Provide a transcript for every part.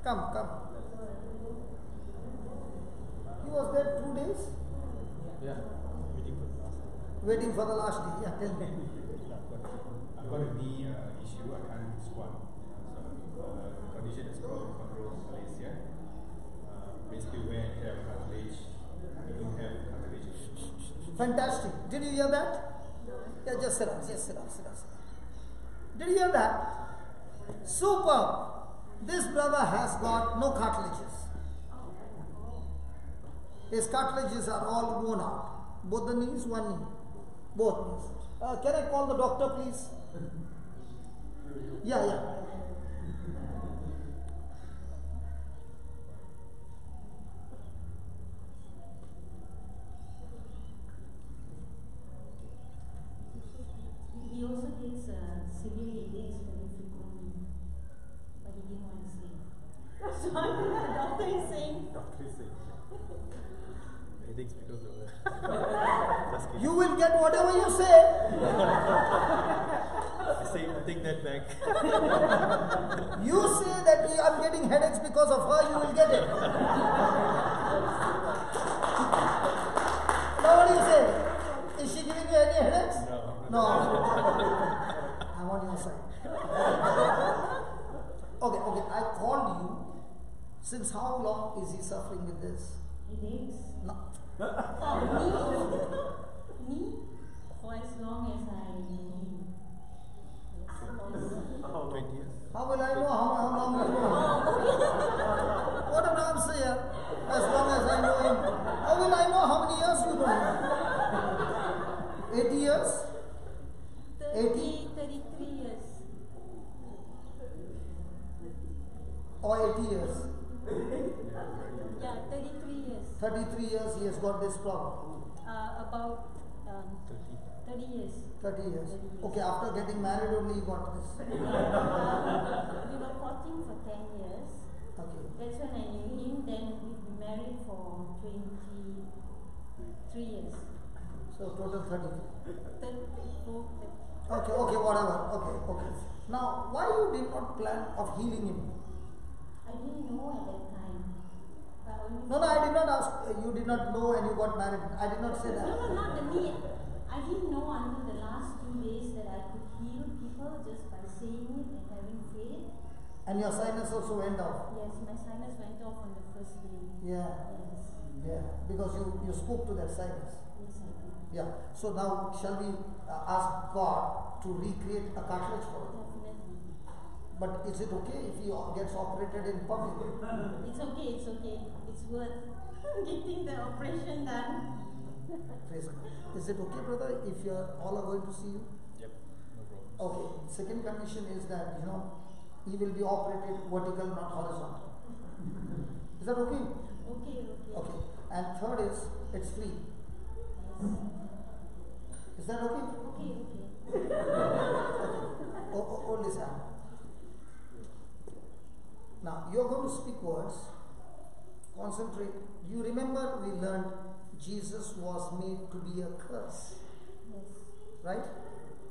Come, come. He was there 2 days? Yeah, Waiting for the last day. Yeah, tell me. I've got a knee issue. I can't squat. So condition is called chondrodysplasia. Malaysia. Basically, where I have cartilage, I don't have cartilage. Fantastic. Did you hear that? Yeah, just sit down. Just sit down. Sit down. Sit down. Did you hear that? Superb. This brother has got no cartilages. His cartilages are all worn out. Both the knees, one knee. Both knees. Can I call the doctor, please? Yeah, yeah. He also gets severe headaches very frequently, but he didn't want to say. So I think the doctor is saying. Doctor is saying. Headaches because of that. You will get whatever you say. I say, I take that back. You say that I'm getting headaches because of her, you will get it. Now what do you say? Is she giving you any headaches? No. I'm on your side. Okay, I called you. Since how long is he suffering with this? Headaches? No. Me? For as long as I know him. How 20 years? How will I know how long you know him? What an answer, yeah. As long as I know him. How will I know how many years you know him? 80 years? 33 years. Or 80 years? Yeah, 33 years. 33 years he has got this problem. About 30 years. 30 years. Okay, after getting married only he got this. We were courting for 10 years. Okay. That's when I knew him. Then we've been married for 23 years. So total 30. 34. Okay, whatever. Okay. Now, why you did not plan of healing him? I didn't know at that time. No, I did not ask. You did not know and you got married. I did not say that. No, not the knee. I didn't know until the last 2 days that I could heal people just by saying it and having faith. And your sinus also went off. Yes, my sinus went off on the first day. Yeah. Yes. Yeah. Because you spoke to that sinus. Yes, I did. Yeah. So now shall we ask God to recreate a cartilage for him? Definitely. But is it okay if he gets operated in public? It's okay. It's worth getting the operation done. Praise God. Is it okay, brother, if you all are going to see you? Yep, no problem. Okay. Second condition is that, he will be operated vertical, not horizontal. Is that okay? Okay. And third is, it's free. Yes. Is that okay? Okay. Hold this hand. Now, you are going to speak words. Concentrate. You remember we learned Jesus was made to be a curse. Yes. Right?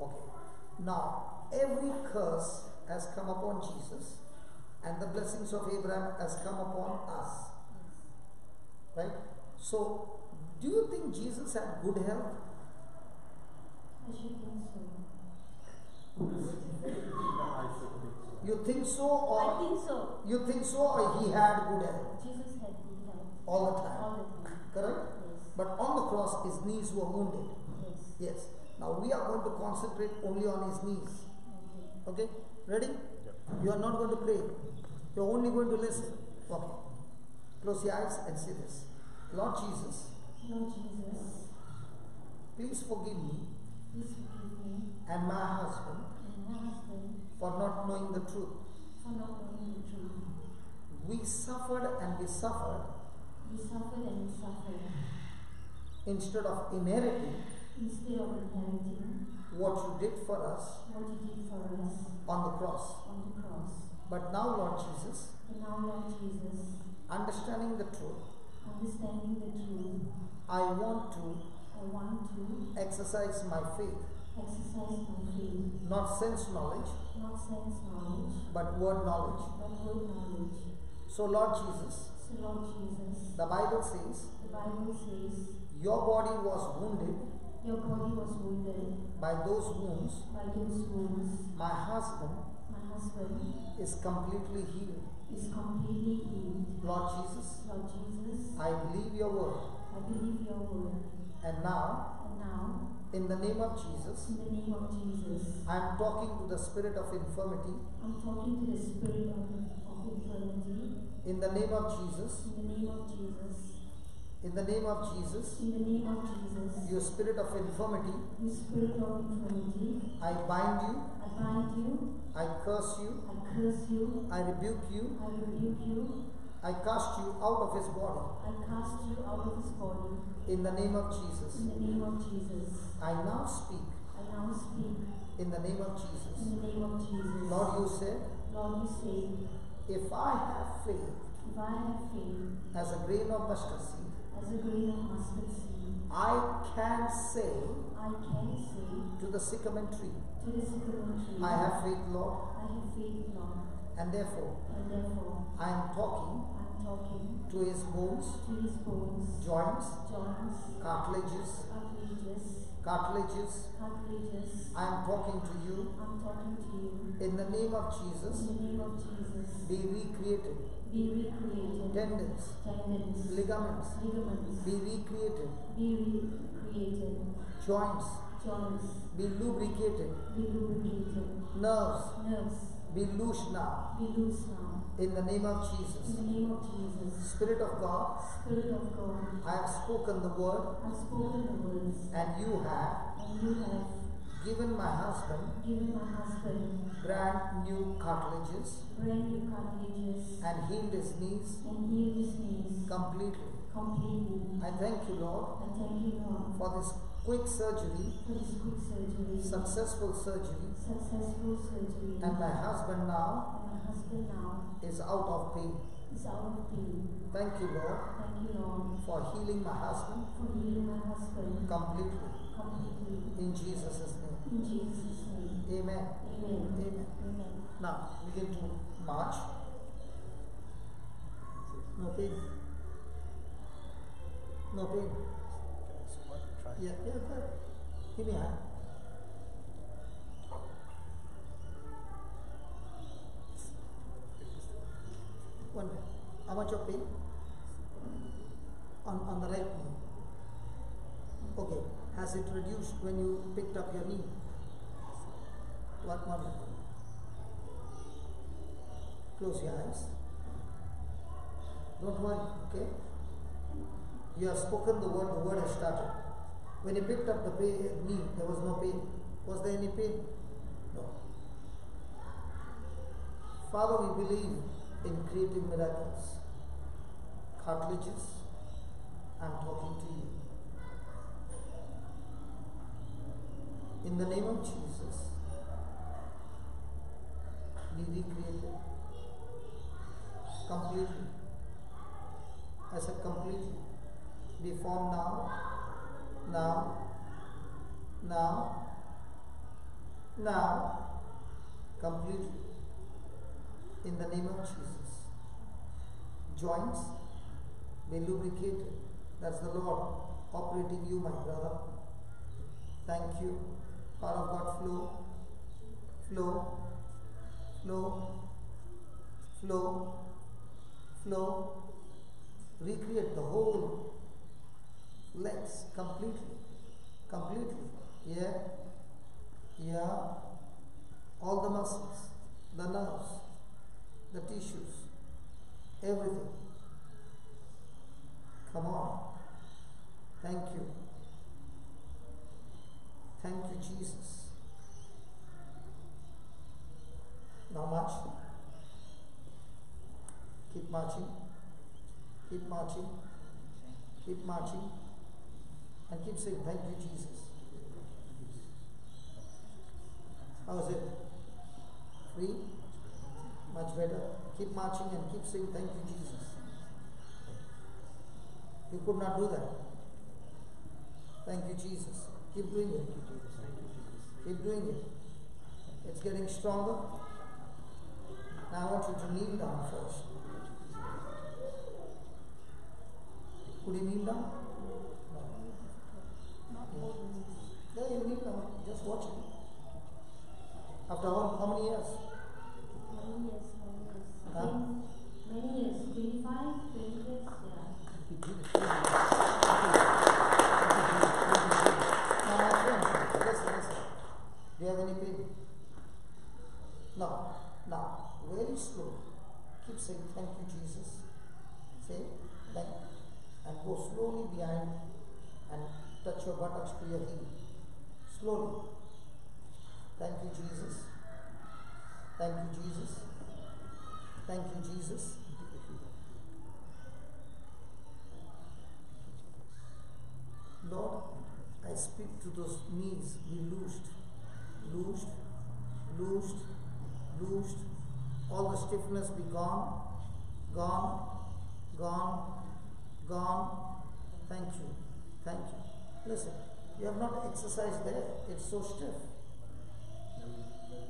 Okay. Now, every curse has come upon Jesus and the blessings of Abraham has come upon us. Yes. Right? So, do you think Jesus had good health? I should think so. You think so, or I think so. you think so, or he had good health Jesus had good health. all the time? All the time. Correct? Yes. But on the cross, his knees were wounded. Yes. Yes. Now we are going to concentrate only on his knees. Okay. Okay? Ready? Yep. You are not going to pray. You are only going to listen. Okay. Close your eyes and say this. Lord Jesus, Lord Jesus, please forgive me please forgive me and my husband and my husband for not knowing the truth. for not knowing the truth. We suffered and we suffered We suffered and we suffered instead of inheriting instead of inheriting what you did for us what you did for us on the cross. on the cross. But now, Lord Jesus, And now, Lord Jesus, understanding the truth, understanding the truth, I want to I want to exercise my faith, exercise my faith, not sense knowledge, not sense knowledge, but word knowledge. but word knowledge. So Lord Jesus, So Lord Jesus, the Bible says, your body was wounded. your body was wounded. By those wounds, My husband is completely healed. is completely healed. Lord Jesus, Lord Jesus, I believe your word. I believe your word. And now, And now, in the name of Jesus, in the name of Jesus, I am talking to the spirit of infirmity. I'm talking to the spirit of infirmity. In the name of Jesus, In the name of Jesus, in the name of Jesus, in the name of Jesus, you spirit of infirmity, you spirit of infirmity, I bind you, I bind you, I curse you, I curse you, I rebuke you, I rebuke you, I cast you out of his body. I cast you out of his body. In the name of Jesus, In the name of Jesus, I now speak. I now speak. In the name of Jesus. In the name of Jesus, Lord, you said, Lord, you say, if I have faith if I have faith as a grain of mustard seed, as a grain of mustard seed, I can say I can say to the sycamore tree, to the sycamore tree, I have faith, Lord, I have faith, Lord, and therefore and therefore I am talking I'm talking to his bones, to his bones, joints, joints, cartilages, cartilages. I am talking to you. I'm talking to you. In the name of Jesus, In the name of Jesus, be recreated. be recreated. Tendons, Tendons, ligaments, ligaments, be recreated. be recreated. Joints, Joints, be lubricated. be lubricated. Nerves, Nerves, be loose now. be loose now. In the name of In Jesus. the name of Jesus, Spirit of God, Spirit of God, I have spoken the word, I've spoken the words, and you have and you have given my husband given my husband brand new cartilages brand new cartilages and healed his knees and healed his knees completely. completely. I thank you, Lord, I thank you, Lord, for this quick surgery, for this quick surgery, successful surgery, successful surgery, and my husband now and my husband now is out of pain. is out of pain. Thank you, Lord, Thank you, Lord, for healing my husband for healing my husband completely. completely. In Jesus' name. In Jesus' name. Amen. Amen. Amen. Amen. Now, begin to march. No pain. No pain. Yeah, good. Give me a hand. One minute. How much of pain? On the right knee. Okay. Has it reduced when you picked up your knee? One minute. Close your eyes. Don't worry, okay? You have spoken the word has started. When you picked up the knee, there was no pain. Was there any pain? No. Father, we believe in creative miracles. Cartilages, I'm talking to you. In the name of Jesus, be recreated completely. I said completely. Be formed now, completely. In the name of Jesus. Joints, be lubricated. That's the Lord operating you, my brother. Thank you. Power of God, flow, flow, flow, flow, flow. Recreate the whole legs completely, completely. Yeah. All the muscles, the nerves, the tissues, everything. Come on. Thank you. Thank you, Jesus. Now march. Keep marching. Keep marching. Keep marching. And keep saying, thank you, Jesus. How is it? Free? Much better. Keep marching and keep saying, thank you, Jesus. You could not do that. Thank you, Jesus. Keep doing it. Keep doing it. It's getting stronger. Now I want you to kneel down first. Could you kneel down? Not Yeah. both knees. Yeah, you kneel down. Just watch it. After how many years? Many years. Huh? Many years. 25, 20 years, yeah. Now, my friend, listen. Do you have any pain? No. Now, very slow. Keep saying, thank you, Jesus. Say, like, and go slowly behind and touch your buttocks to your heel. Slowly. Thank you, Jesus. Thank you, Jesus. Thank you, Jesus. Lord, I speak to those knees be loosed, loosed, loosed, loosed. All the stiffness be gone, gone, gone, gone. Thank you, thank you. Listen, you have not exercised there, it's so stiff.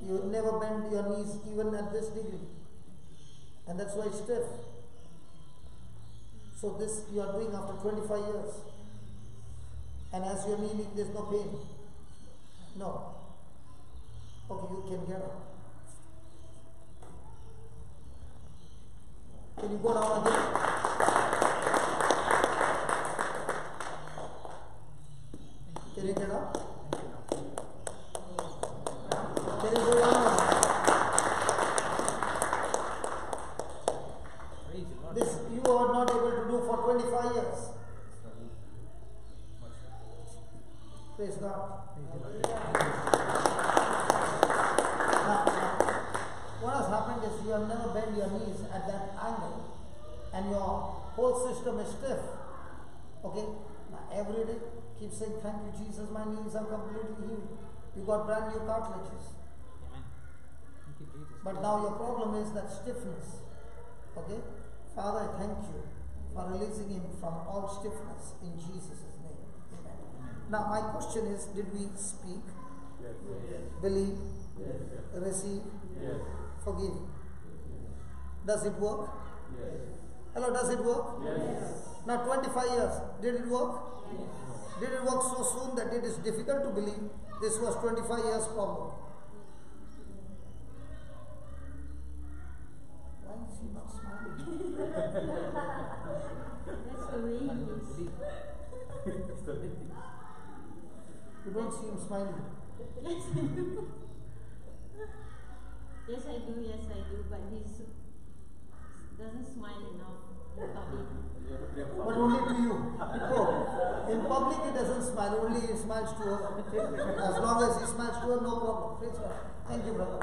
You never bend your knees even at this degree, and that's why it's stiff. So this you are doing after 25 years. And as you're kneeling, there's no pain. No. Okay, you can get up. Can you go down again? Can you get up? Can you go down again? This you are not able to do for 25 years. Praise God. Now, what has happened is you have never bent your knees at that angle and your whole system is stiff. Okay? Now every day keep saying, thank you Jesus, my knees are completely healed. You got brand new cartilages. But now your problem is that stiffness. Okay? Father, I thank you for releasing him from all stiffness in Jesus' name. Amen. Now my question is, did we speak? Yes. Believe? Yes. Receive? Yes. Forgive? Does it work? Yes. Hello, does it work? Yes. Now 25 years, did it work? Yes. Did it work so soon that it is difficult to believe this was 25 years problem? Why is he not smiling? That's the way he is. You don't see him smiling. Yes, I do. Yes, I do. Yes, I do. But he doesn't smile enough in public. But only to you. Oh, in public he doesn't smile, only he smiles to her. As long as he smiles to her, no problem. Praise God. Thank you, brother.